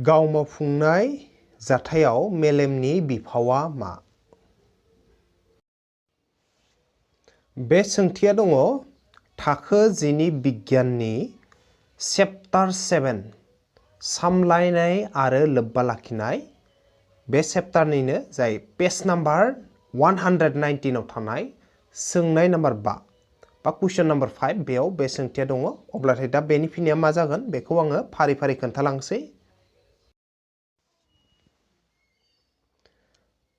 गाव मावफुंनाय जाथायाव मेलेमनि बिफावआ मा? बे सोंथिया दङ थाखो 10 नि बिगियाननि चेप्टार 7 सामलायनाय आरो लोब्बा लाखिनाय बे चेप्टारनिनो जाय पेज नाम्बार 119 आव थानाय सोंनाय नाम्बार 5 बा कुइसन नाम्बार 5 बेयाव बे सोंथिया दङ। अब्लाथाय दा बेनि फिननाया मा जागोन बेखौ आङो फारि फारि खोन्थालांसै।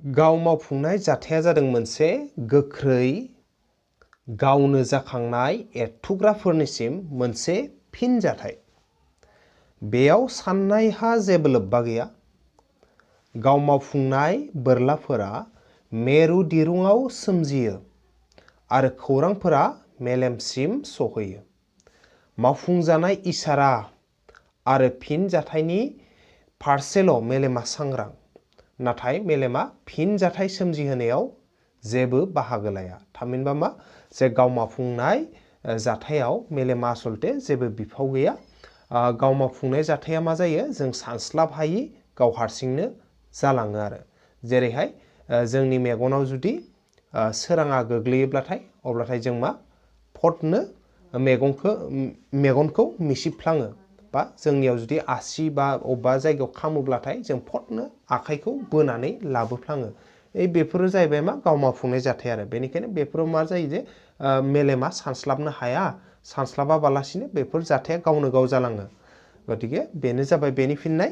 गाव मावफुंनाय जाथाया जादों मोनसे गोख्रै गावनो जाखांनाय एरथुग्राफोरनिसिम मोनसे फिनजाथाय। बेयाव साननायहा जेबो लोब्बा गैया। गाव मावफुंनाय बोरलाफोरा मेरु दिरुङाव सोमजियो आरो खौरांफोरा मेलेमसिम सहैयो। मावफुंजानाय इसारा आरो फिनजाथायनि फारसेल' मेलेमा सांग्रां, नाथाय मेलेमा फिनजाथाय सोमजिहोनायाव जेबो बाहागो लाया। थामहिनबा मा? जे गाव मावफुंनाय जाथायाव मेलेमा आसलते जेबो बिफाव गैया। गाव मावफुंनाय जाथाया मा जायो? जों सानस्लाब हायि गाव हारसिंनो जालाङो आरो। जेरैहाय जोंनि मेगनाव जुदि सोराङा गोग्लैयोब्लाथाय अब्लाथाय जों मा फटनो मेगनखौ मिसिबफ्लाङो, बा जोंनियाव जुदि आसि बा अबेबा जायगायाव खामोब्लाथाय जों फटनो आखाइखौ बोनानै लाबोफ्लाङो। बेफोरो जाहैबाय मा गाव मावफुंनाय जाथाय आरो। बेनिखायनो बेफोराव मा जायो जे मेलेमा सानस्लाबनो हाया, सानस्लाबाबालासिनो बेफोर जाथाया गावनो गाव जालाङो। गतिके बेनो जाबाय बेनि फिननाय।